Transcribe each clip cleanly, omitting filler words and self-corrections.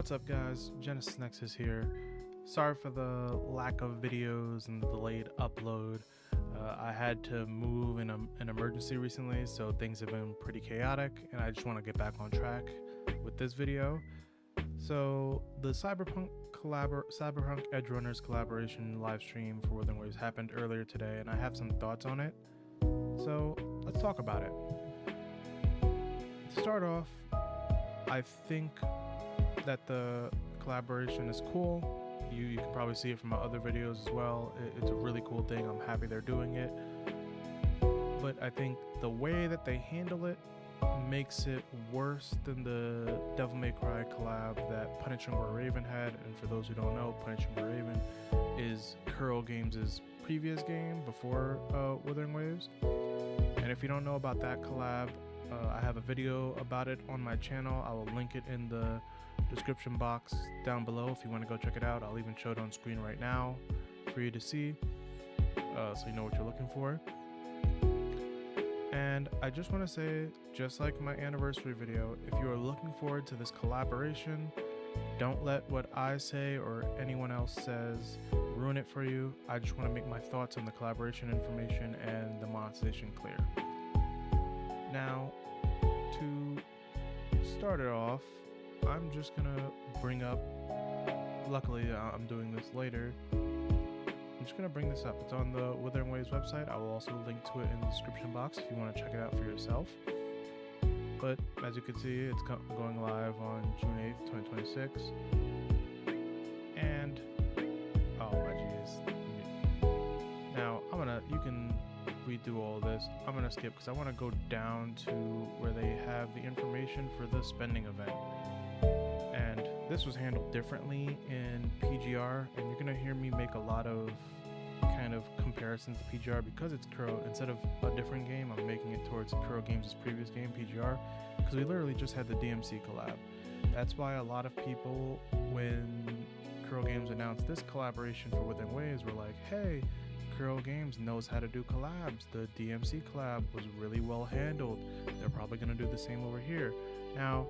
What's up guys, GenesisNexus here. Sorry for the lack of videos and the delayed upload. I had to move in an emergency recently, so things have been pretty chaotic and I just want to get back on track with this video. So the Cyberpunk Edgerunners collaboration live stream for Withering Waves happened earlier today and I have some thoughts on it. So let's talk about it. To start off, I think that the collaboration is cool. You can probably see it from my other videos as well. It's a really cool thing. I'm happy they're doing it. But I think the way that they handle it makes it worse than the Devil May Cry collab that Punishing Where Raven had. And for those who don't know, Punishing Where Raven is kurogames' previous game before Withering Waves. And if you don't know about that collab, I have a video about it on my channel. I will link it in the description box down below if you want to go check it out. I'll even show it on screen right now for you to see, so you know what you're looking for. And I just want to say, just like my anniversary video, if you are looking forward to this collaboration, don't let what I say or anyone else says ruin it for you. I just want to make my thoughts on the collaboration information and the monetization clear. Now, to start it off, I'm just gonna bring up, luckily I'm doing this later, I'm just gonna bring this up. It's on the Withering Waves website. I will also link to it in the description box if you want to check it out for yourself. But as you can see, it's going live on June 8th, 2026. And, oh my geez. Now, you can read through all this. I'm gonna skip because I want to go down to where they have the information for the spending event. And this was handled differently in PGR, and you're gonna hear me make a lot of kind of comparisons to PGR because it's Kuro. Instead of a different game, I'm making it towards kurogames' previous game, PGR, because we literally just had the DMC collab. That's why a lot of people, when kurogames announced this collaboration for Withering Waves, were like, hey, kurogames knows how to do collabs. The DMC collab was really well handled. They're probably gonna do the same over here. Now,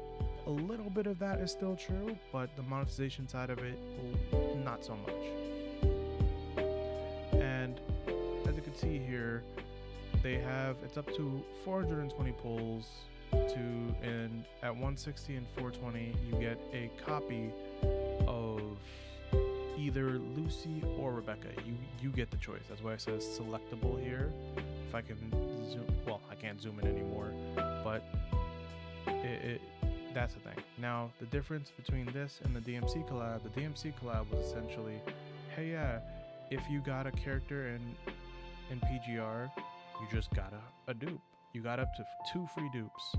a little bit of that is still true, but the monetization side of it, not so much. And as you can see here, it's up to 420 pulls and at 160 and 420, you get a copy of either Lucy or Rebecca. You get the choice. That's why it says selectable here. If I can zoom, well, I can't zoom in anymore, but that's the thing. Now, the difference between this and the DMC collab was essentially, hey, yeah, if you got a character in PGR, you just got a dupe. You got up to 2 free dupes,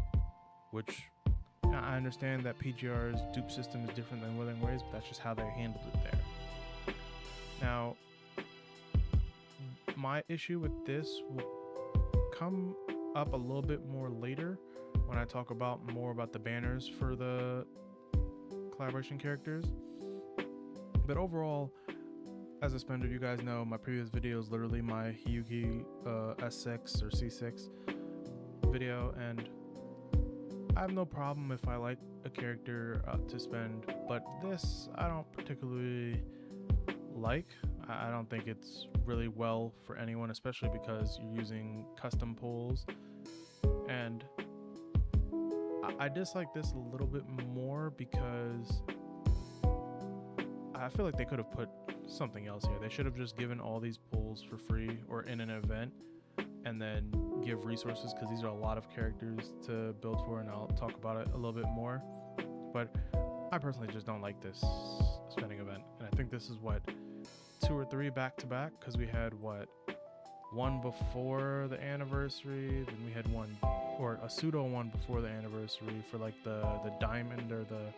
which I understand that PGR's dupe system is different than Withering Waves, but that's just how they handled it there. Now, my issue with this will come up a little bit more later when I talk more about the banners for the collaboration characters. But overall, as a spender, you guys know my previous video is literally my Hyugi S6 or C6 video, and I have no problem if I like a character to spend, but this I don't particularly like. I don't think it's really well for anyone, especially because you're using custom pulls, and I dislike this a little bit more because I feel like they could have put something else here. They should have just given all these pulls for free or in an event and then give resources, because these are a lot of characters to build for, and I'll talk about it a little bit more. But I personally just don't like this spending event, and I think this is what, 2 or 3 back to back, because we had one before the anniversary, then we had one, or a pseudo one before the anniversary for like the diamond or the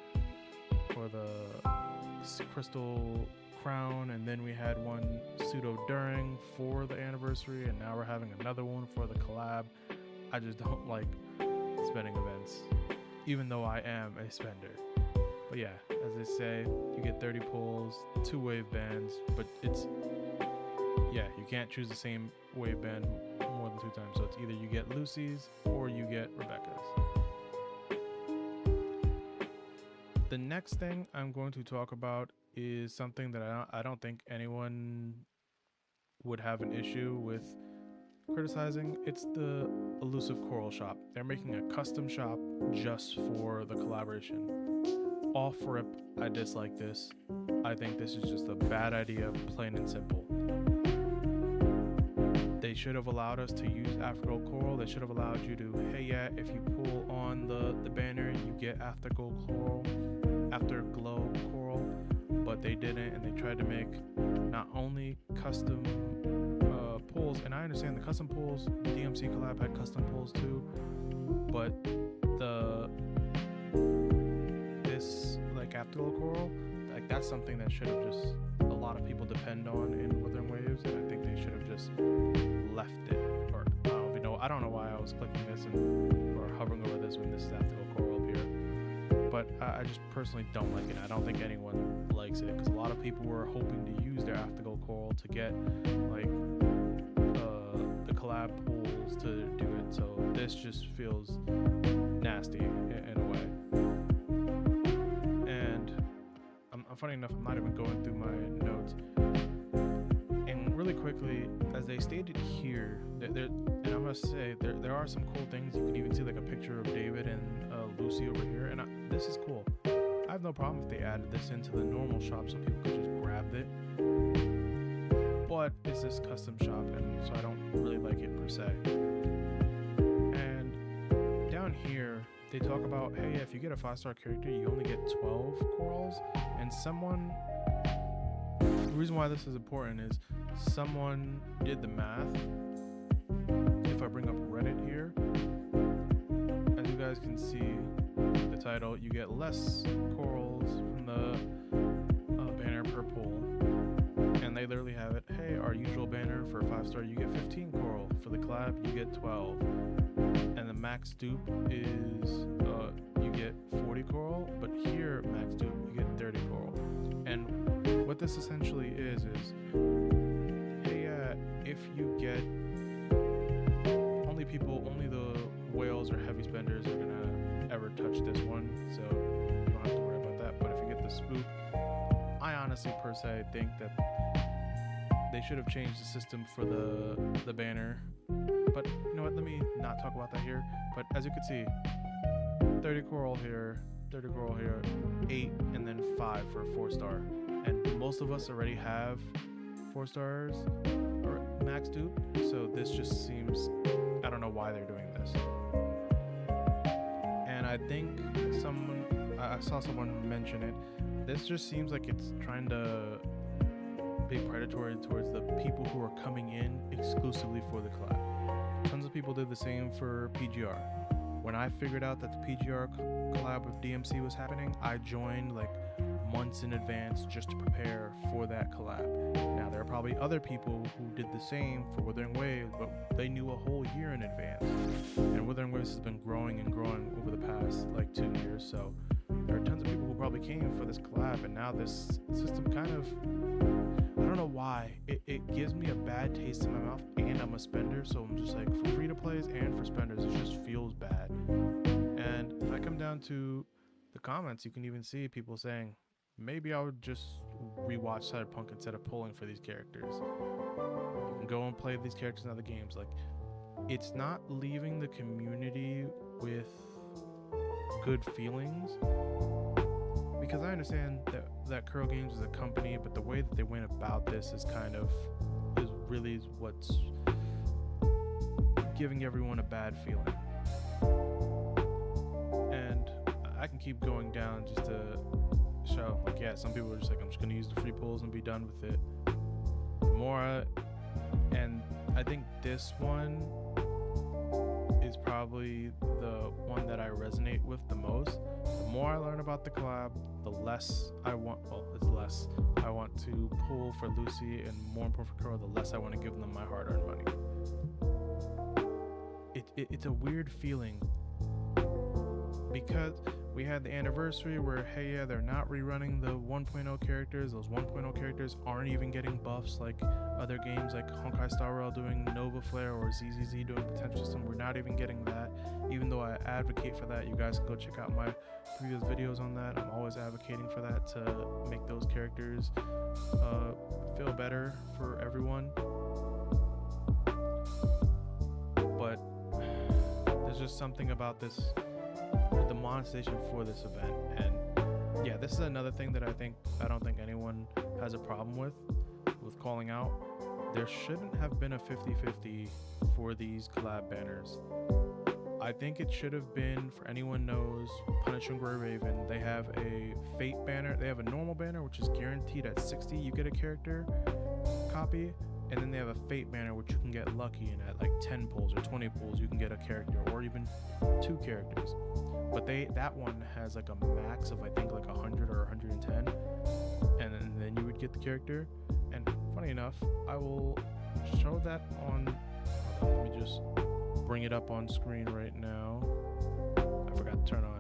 crystal crown, and then we had one pseudo during for the anniversary, and now we're having another one for the collab. I just don't like spending events, even though I am a spender. But yeah, as they say, you get 30 pulls, 2 wave bands, but you can't choose the same wave band more than 2 times, so it's either you get Lucy's or you get Rebecca's. The next thing I'm going to talk about is something that I don't think anyone would have an issue with criticizing. It's the elusive coral shop. They're making a custom shop just for the collaboration. Off rip, I dislike this. I think this is just a bad idea, plain and simple. They should have allowed us to use Afterglow Coral. They should have allowed you to, hey, yeah, if you pull on the banner, you get Afterglow Coral. But they didn't, and they tried to make not only custom pulls, and I understand the custom pulls, DMC Collab had custom pulls too, but this like Afterglow Coral, like that's something that should have just a lot of people depend on in Wuthering Waves, and I think they should have just left it. Or I don't know why I was clicking this or hovering over this when this is Afterglow Coral up here. But I just personally don't like it. I don't think anyone likes it because a lot of people were hoping to use their Afterglow Coral to get like the collab pools to do it. So this just feels nasty in a way. And I'm funny enough, I'm not even going through my notes. And really quickly, as they stated here, and I must say there are some cool things. You can even see like a picture of David and Lucy over here, and this is cool. I have no problem if they added this into the normal shop so people could just grab it, but it's this custom shop, and so I don't really like it per se. And down here they talk about, hey, if you get a 5-star character, you only get 12 corals, and the reason why this is important is someone did the math. If I bring up Reddit here, as you guys can see the title, you get less corals from the banner per pull, and they literally have it, hey, our usual banner for 5-star you get 15 coral, for the collab you get 12, and the max dupe is you get 40 coral, but here max dupe you get 30 coral. And what this essentially is hey, if you get only the whales or heavy spenders are gonna ever touch this one, so you don't have to worry about that. But if you get the spook, I honestly per se think that they should have changed the system for the banner. But you know what, let me not talk about that here. But as you can see, 30 coral here, 8, and then 5 for a 4-star. And most of us already have 4 stars or max dupe, so this just seems, I don't know why they're doing this. And I think I saw someone mention it, this just seems like it's trying to be predatory towards the people who are coming in exclusively for the collab. Tons of people did the same for PGR. When I figured out that the PGR collab with DMC was happening, I joined like months in advance just to prepare for that collab. Now there are probably other people who did the same for Wuthering Waves, but they knew a whole year in advance. And Wuthering Waves has been growing and growing over the past like 2 years, so there are tons of people who probably came for this collab, and now this system kind of, I don't know why, it gives me a bad taste in my mouth, and I'm a spender, so I'm just like, for free to plays and for spenders, it just feels bad. And if I come down to the comments, you can even see people saying, maybe I would just rewatch Cyberpunk instead of pulling for these characters. You can go and play these characters in other games. Like, it's not leaving the community with good feelings, because I understand that kurogames is a company, but the way that they went about this is really what's giving everyone a bad feeling. And I can keep going down just to show, like, yeah, some people are just like, I'm just gonna use the free pulls and be done with it. And I think this one is probably the one that I resonate with the most. The more I learn about the collab, the less I want, I want to pull for Lucy, and more important for Kuro, the less I want to give them my hard-earned money. It's a weird feeling, because we had the anniversary where, hey, yeah, they're not rerunning the 1.0 characters. Those 1.0 characters aren't even getting buffs like other games like Honkai Star Rail doing Nova Flare or ZZZ doing Potential System. We're not even getting that, even though I advocate for that. You guys can go check out my previous videos on that. I'm always advocating for that to make those characters feel better for everyone. But there's just something about this, the monetization for this event, and yeah, this is another thing that I don't think anyone has a problem with calling out. There shouldn't have been a 50-50 for these collab banners. I think it should have been, for anyone knows, Punishing Grey Raven, they have a Fate banner. They have a normal banner, which is guaranteed at 60, you get a character copy. And then they have a Fate banner, which you can get lucky, and at like 10 pulls or 20 pulls, you can get a character, or even 2 characters. But that one has like a max of, I think, like 100 or 110, and then you would get the character. And funny enough, I will show that on. Let me just bring it up on screen right now. I forgot to turn on.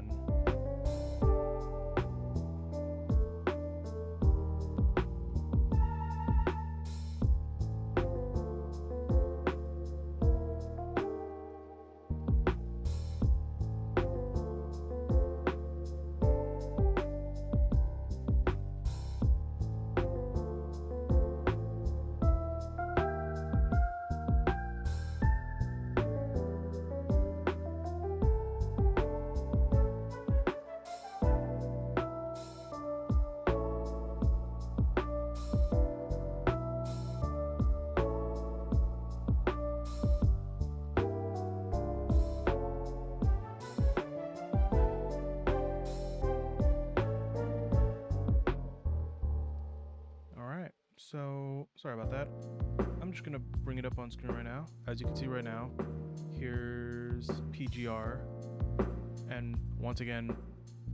So, sorry about that. I'm just going to bring it up on screen right now. As you can see right now, here's PGR. And once again,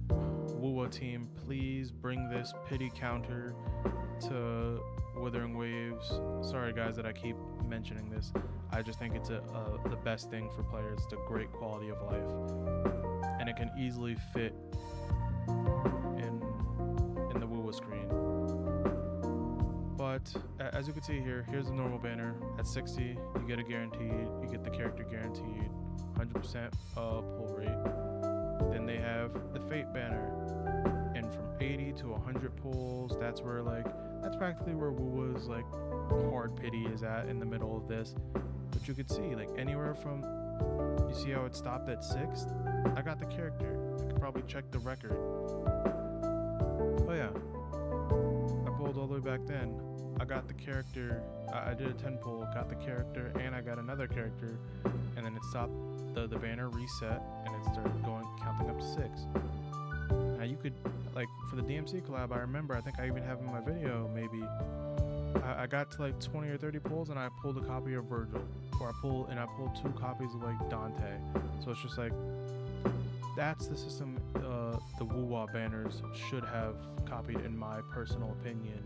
WUWA team, please bring this pity counter to Withering Waves. Sorry guys that I keep mentioning this. I just think it's the best thing for players. It's a great quality of life. And it can easily fit in the WUWA screen. But as you can see here, here's the normal banner. At 60, you get a guaranteed, you get the character guaranteed, 100% pull rate. Then they have the Fate banner, and from 80 to 100 pulls, that's practically where WUWA's like hard pity is at, in the middle of this. But you could see, like, anywhere from, you see how it stopped at 6? I got the character. I could probably check the record. Oh yeah, I pulled all the way back then. I got the character. I did a 10 pull, got the character, and I got another character, and then it stopped. The banner reset, and it started counting up to 6. Now you could, like, for the DMC collab, I remember, I think I even have in my video, maybe I got to like 20 or 30 pulls, and I pulled a copy of Virgil, or I pulled 2 copies of like Dante. So it's just like, that's the system the WUWA banners should have copied, in my personal opinion.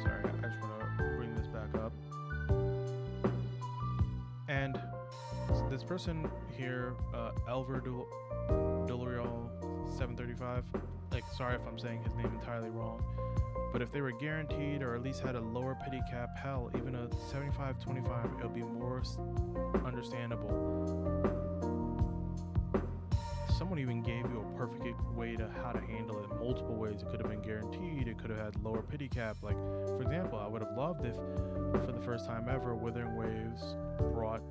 Sorry, I just want to bring this back up. And this person here, Elver Dulariel 735, like, sorry if I'm saying his name entirely wrong, but if they were guaranteed, or at least had a lower pity cap, hell, even a 75-25, it would be more understandable. Someone even gave you a perfect way to how to handle it, multiple ways. It could have been guaranteed, it could have had lower pity cap. Like, for example, I would have loved if, for the first time ever, Withering Waves brought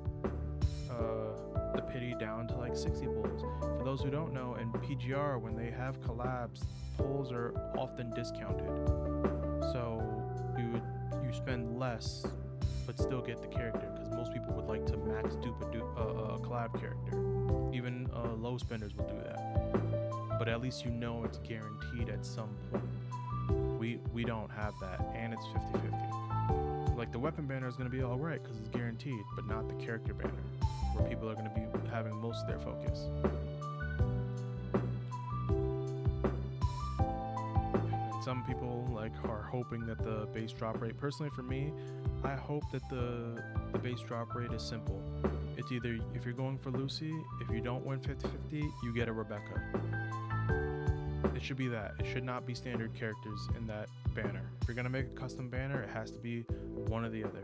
the pity down to like 60 pulls. For those who don't know, in PGR, when they have collabs, pulls are often discounted. So you spend less, but still get the character, because most people would like to max dupe a collab character. Even low spenders will do that. But at least you know it's guaranteed at some point. We don't have that, and it's 50-50. Like, the weapon banner is going to be alright because it's guaranteed, but not the character banner, where people are going to be having most of their focus. And some people like are hoping that the base drop rate, personally for me, I hope that the base drop rate is simple. it's either, if you're going for Lucy, if you don't win 50-50, you get a Rebecca. It should be that. It should not be standard characters in that banner. If you're gonna make a custom banner, it has to be one or the other.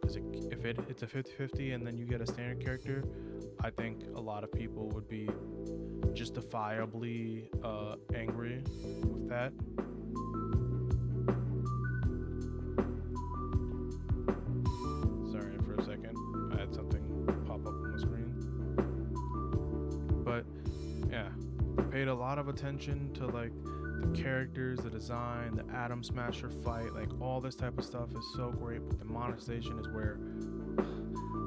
Because if it's a 50-50 and then you get a standard character, I think a lot of people would be justifiably angry with that. Sorry for a second, I had something pop up on the screen. But yeah, paid a lot of attention to like the characters, the design, the Atom Smasher fight, like all this type of stuff is so great. But the monetization is where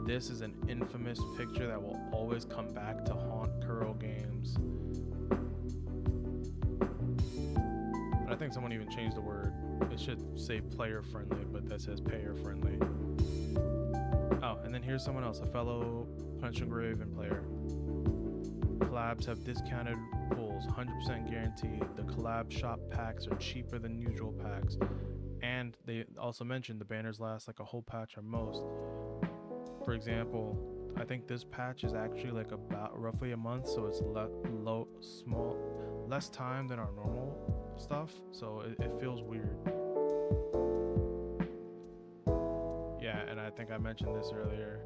this is an infamous picture that will always come back to haunt kurogames. But I think someone even changed the word. It should say player friendly, but that says payer friendly. Oh, and then here's someone else, a fellow Punch and Graven player. Collabs have discounted pulls, 100% guaranteed. The collab shop packs are cheaper than usual packs. And they also mentioned the banners last like a whole patch or most. For example, I think this patch is actually like about roughly a month, so it's less time than our normal stuff, so it feels weird. Yeah, and I think I mentioned this earlier.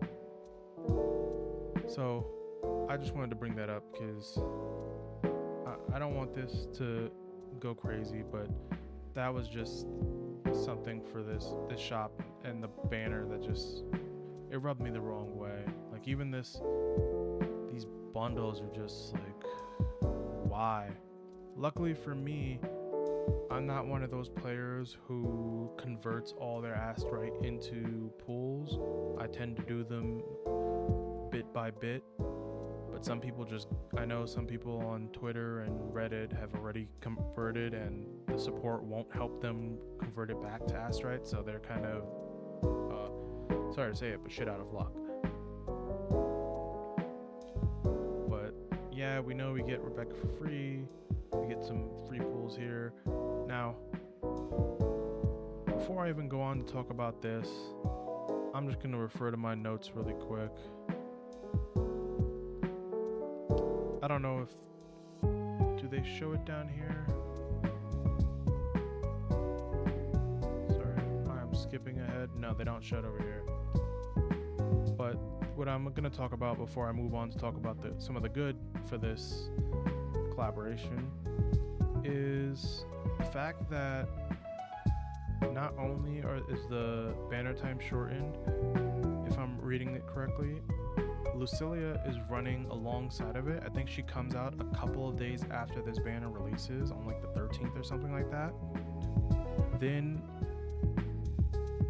So I just wanted to bring that up because I don't want this to go crazy, but that was just something for this shop and the banner that just, it rubbed me the wrong way. Like even these bundles are just like, why? Luckily for me, I'm not one of those players who converts all their astrite into pools. I tend to do them bit by bit. But some people I know some people on Twitter and Reddit have already converted and the support won't help them convert it back to astrite, so they're kind of, sorry to say it, but shit out of luck. But yeah, we know we get Rebecca for free. We get some free pools here. Now, before I even go on to talk about this, I'm just going to refer to my notes really quick. I don't know if, do they show it down here? Sorry, I'm skipping ahead. No, they don't show it over here. But what I'm going to talk about before I move on to talk about some of the good for this collaboration is the fact that not only is the banner time shortened, if I'm reading it correctly, Lucilia is running alongside of it. I think she comes out a couple of days after this banner releases on like the 13th or something like that. Then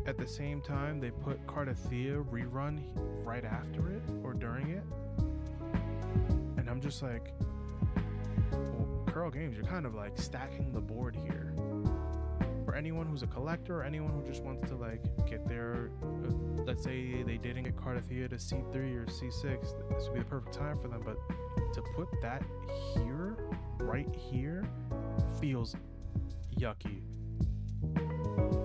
at the same time, they put Cardathea rerun right after it or during it. And I'm just like, well, kurogames, you're kind of like stacking the board here. For anyone who's a collector or anyone who just wants to like get their, let's say they didn't get Cardathea to C3 or C6, this would be the perfect time for them. But to put that here, right here, feels yucky.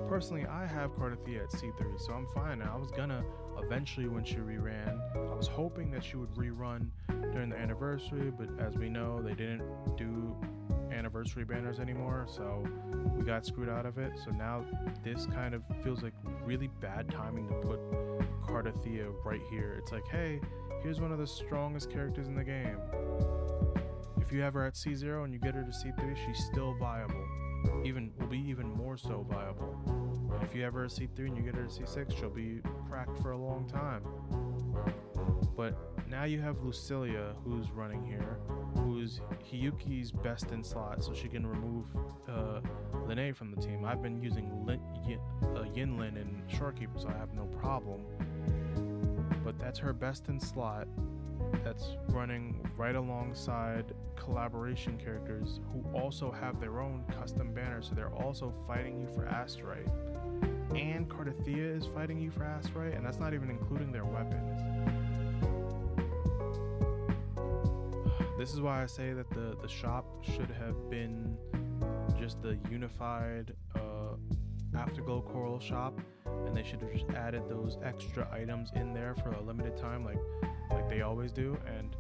Personally, I have Cardathea at C3, so I'm fine. I was gonna eventually, when she reran, I was hoping that she would rerun during the anniversary, but as we know, they didn't do anniversary banners anymore, so we got screwed out of it. So now this kind of feels like really bad timing to put Cardathea right here. It's like, hey, here's one of the strongest characters in the game. If you have her at C0 and you get her to C3, she's still viable. Will be even more so viable. And if you have her at C3 and you get her to C6, she'll be cracked for a long time. But now you have Lucilia who's running here, who's Hiyuki's best in slot, so she can remove Linne from the team. I've been using Yinlin and Shorekeeper, so I have no problem. But that's her best in slot. That's running right alongside collaboration characters who also have their own custom banners, so they're also fighting you for astrite. And Cardathea is fighting you for astrite, and that's not even including their weapons. This is why I say that the shop should have been just the unified Afterglow Coral shop, and they should have just added those extra items in there for a limited time, like they always do. And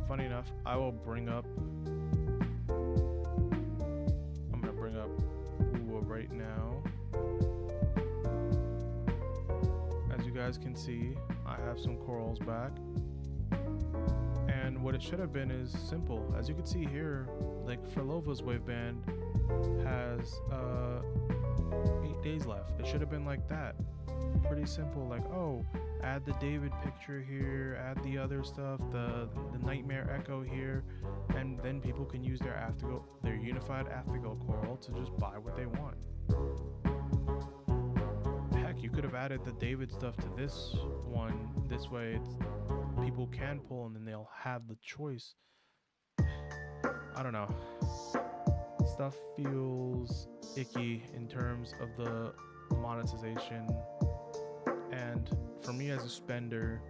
funny enough, I'm gonna bring up Uwa right now. As you guys can see, I have some corals back. And what it should have been is simple. As you can see here, like Furlova's waveband has 8 days left. It should have been like that. Pretty simple, like, oh, add the David picture here, add the other stuff, the Nightmare Echo here, and then people can use their unified Afterglow coral to just buy what they want. Heck, you could have added the David stuff to this one. This way people can pull and then they'll have the choice. I don't know. Stuff feels icky in terms of the monetization, and for me as a spender,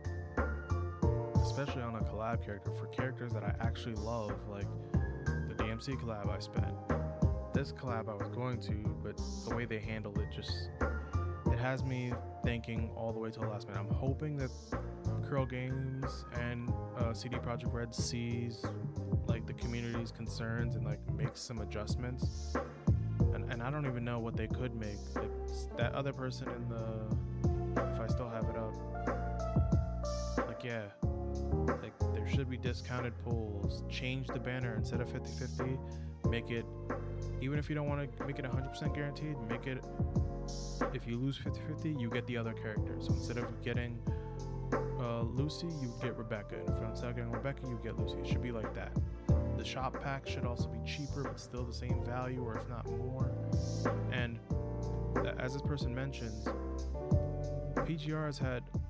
especially on a collab character, for characters that I actually love, like the DMC collab I spent, this collab I was going to, but the way they handled it it has me thinking all the way till the last minute. I'm hoping that kurogames and CD Projekt Red sees like the community's concerns and like makes some adjustments, and I don't even know what they could make. Like that other person in the, if I still have it up, like yeah, like there should be discounted pulls. Change the banner instead of 50-50, make it, even if you don't want to make it 100% guaranteed, make it, if you lose 50-50 you get the other character. So instead of getting Lucy, you get Rebecca, and if instead of getting Rebecca, you get Lucy. It should be like that. The shop pack should also be cheaper but still the same value, or if not more. And as this person mentions,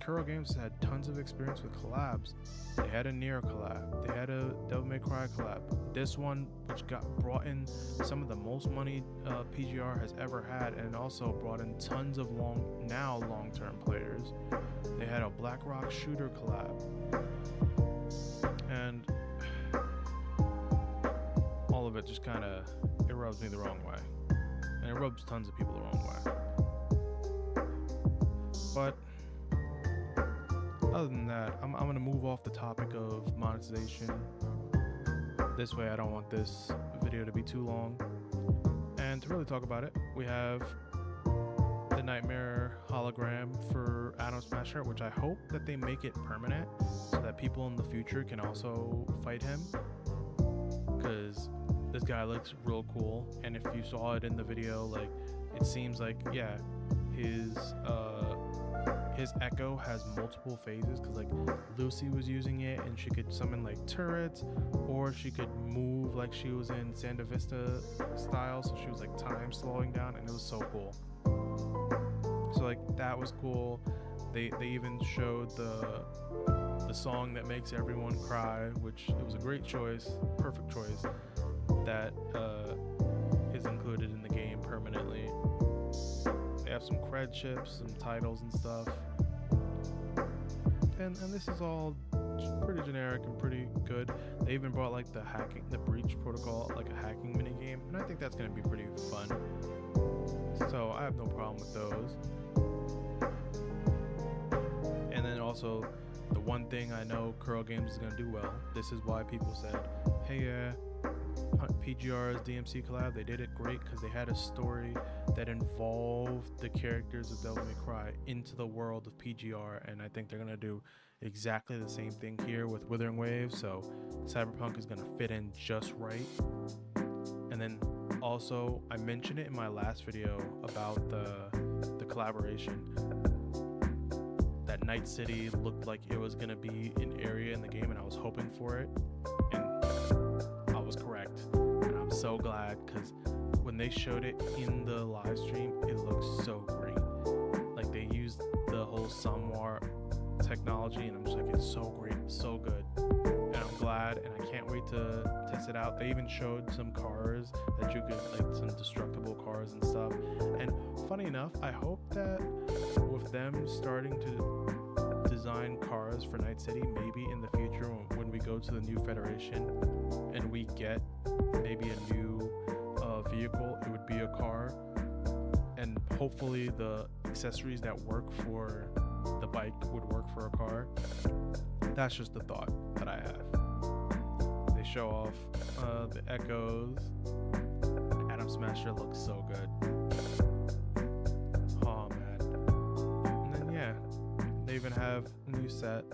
kurogames has had tons of experience with collabs. They had a Nier collab, they had a Devil May Cry collab. This one, which brought in some of the most money PGR has ever had, and also brought in tons of long-term players. They had a Black Rock shooter collab, and all of it just kind of, it rubs me the wrong way, and it rubs tons of people the wrong way. But other than that, I'm going to move off the topic of monetization. This way I don't want this video to be too long. And to really talk about it, we have the Nightmare hologram for Atom Smasher, which I hope that they make it permanent so that people in the future can also fight him, because this guy looks real cool. And if you saw it in the video, like, it seems like, yeah, his echo has multiple phases, because like Lucy was using it and she could summon like turrets, or she could move like she was in Santa Vista style, so she was like time slowing down, and it was so cool. So like that was cool. They even showed the song that makes everyone cry, which it was a great choice, perfect choice, that is included in the game permanently. They have some cred chips, some titles and stuff, and this is all pretty generic and pretty good. They even brought like the breach protocol, like a hacking mini game, and I think that's gonna be pretty fun. So I have no problem with those. And then also, the one thing I know kurogames is gonna do well. This is why people said, hey, PGR's DMC collab, they did it great because they had a story that involved the characters of Devil May Cry into the world of PGR, and I think they're gonna do exactly the same thing here with Withering Wave. So Cyberpunk is gonna fit in just right. And then also, I mentioned it in my last video about the collaboration, that Night City looked like it was gonna be an area in the game, and I was hoping for it, and I was correct. And I'm so glad, because when they showed it in the live stream, it looked so great. Like they used the whole Samwar technology, and I'm just like, it's so great, so good. And I'm glad, and I can't wait to test it out. They even showed some cars that you could, like some destructible cars and stuff. And funny enough, I hope that with them starting to design cars for Night City, maybe in the future when we go to the new Federation and we get maybe a new vehicle, it would be a car. And hopefully the accessories that work for the bike would work for a car. That's just the thought that I have. They show off the Echoes. Atom Smasher looks so good. Oh man. And then yeah, they even have a new set.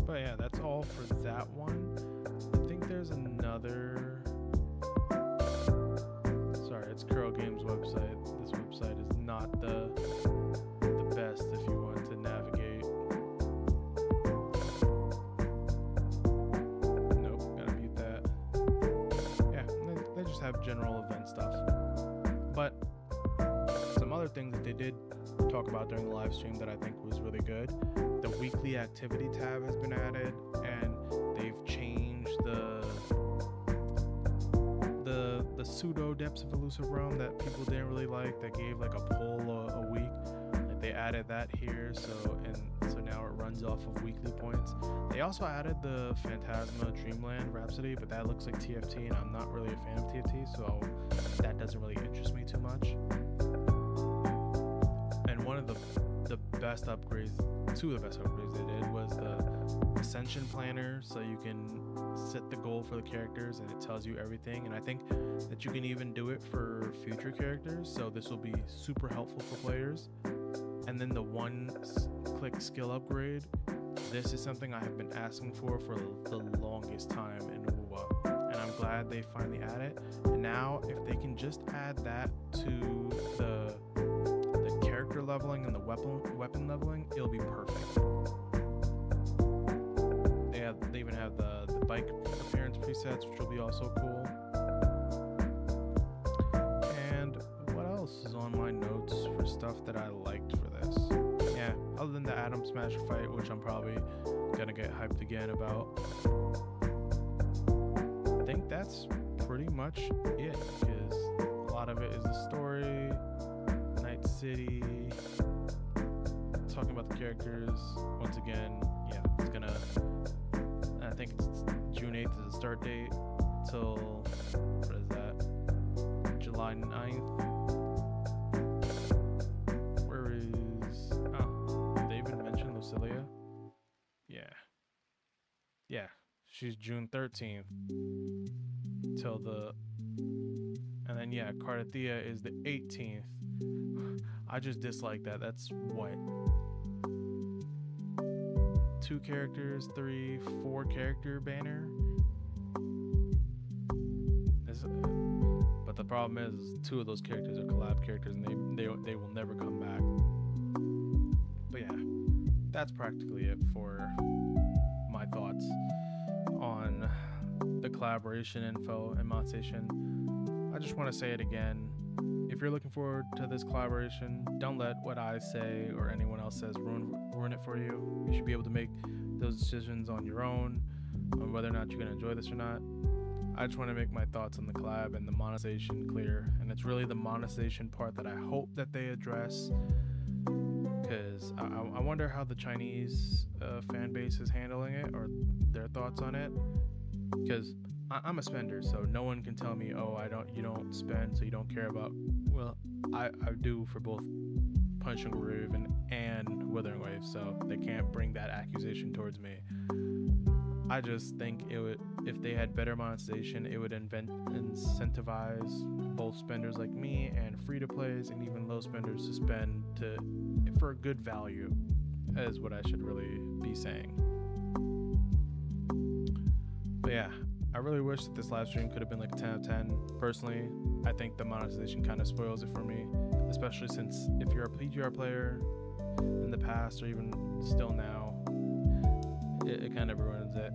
But yeah, that's all for that one. I think there's another. Sorry, it's kurogames website. This website is not the best if you want to navigate. Nope, gotta mute that. Yeah, they just have general event stuff. But some other things that they did talk about during the live stream that I think was really good. The weekly activity tab has been added, and they've changed the pseudo depths of elusive realm that people didn't really like, that gave like a poll a week. Like they added that here, so now it runs off of weekly points. They also added the Phantasma Dreamland Rhapsody, but that looks like TFT, and I'm not really a fan of TFT, so that doesn't really interest me too much. And one of the best upgrades, two of the best upgrades they did, was the Ascension Planner, so you can set the goal for the characters and it tells you everything. And I think that you can even do it for future characters, so this will be super helpful for players. And then the one-click skill upgrade, this is something I have been asking for the longest time in WoW, and I'm glad they finally add it. And now if they can just add that to the character leveling and the weapon leveling, it'll be perfect. They even have the bike appearance presets, which will be also cool. And what else is on my notes for stuff that I liked for this? Yeah, other than the Atom Smasher fight, which I'm probably gonna get hyped again about. I think that's pretty much it, because a lot of it is the story, Night City, talking about the characters. Once again, yeah, it's gonna, I think it's June 8th is the start date till, what is that, July 9th. Where is, oh, they even mentioned Lucilia? Yeah, she's June 13th till the, and then yeah, Cardathea is the 18th. I just dislike that. That's what, 2 characters, 3, 4 character banner. But the problem is 2 of those characters are collab characters, and they will never come back. But yeah, that's practically it for my thoughts on the collaboration info and monetization. I just want to say it again. If you're looking forward to this collaboration, don't let what I say or anyone else says ruin it for you. You should be able to make those decisions on your own, on whether or not you're going to enjoy this or not. I just want to make my thoughts on the collab and the monetization clear, and it's really the monetization part that I hope that they address, because I wonder how the Chinese fan base is handling it, or their thoughts on it, because I'm a spender, so no one can tell me, oh, you don't spend, so you don't care about. Well, I do for both Punch and Groove and Withering Wave, so they can't bring that accusation towards me. I just think it would, if they had better monetization, it would incentivize both spenders like me and free-to-plays and even low spenders to spend for a good value, is what I should really be saying. But yeah, I really wish that this live stream could have been like a 10 out of 10. Personally, I think the monetization kind of spoils it for me, especially since if you're a PGR player in the past or even still now, it kind of ruins it.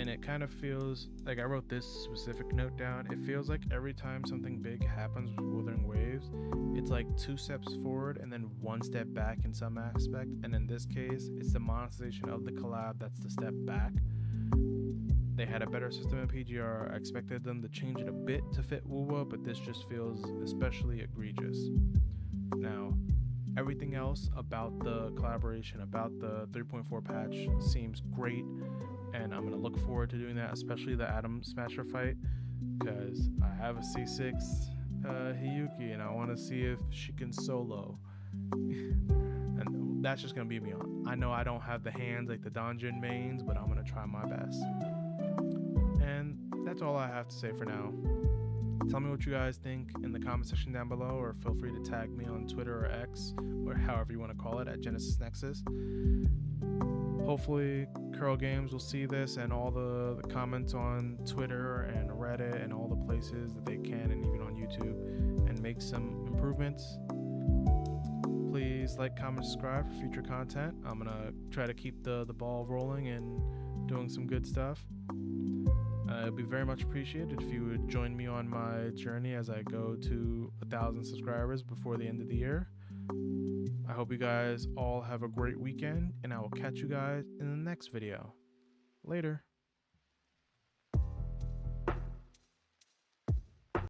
And it kind of feels like, I wrote this specific note down, it feels like every time something big happens with Withering Waves, it's like 2 steps forward and then 1 step back in some aspect. And in this case, it's the monetization of the collab that's the step back. They had a better system in PGR. I expected them to change it a bit to fit WoW, but this just feels especially egregious. Now, everything else about the collaboration, about the 3.4 patch seems great, and I'm going to look forward to doing that, especially the Atom Smasher fight, because I have a C6 Hiyuki, and I want to see if she can solo. And that's just gonna be me on. I know I don't have the hands like the Donjin mains, but I'm gonna try my best. And that's all I have to say for now. Tell me what you guys think in the comment section down below, or feel free to tag me on Twitter or X, or however you want to call it, at GenesisNexus. Hopefully kurogames will see this and all the comments on Twitter and Reddit and all the places that they can, and even on YouTube, and make some improvements. Please like, comment, subscribe for future content. I'm gonna try to keep the ball rolling and doing some good stuff. It'd be very much appreciated if you would join me on my journey as I go to 1,000 subscribers before the end of the year. I hope you guys all have a great weekend, and I will catch you guys in the next video. Later.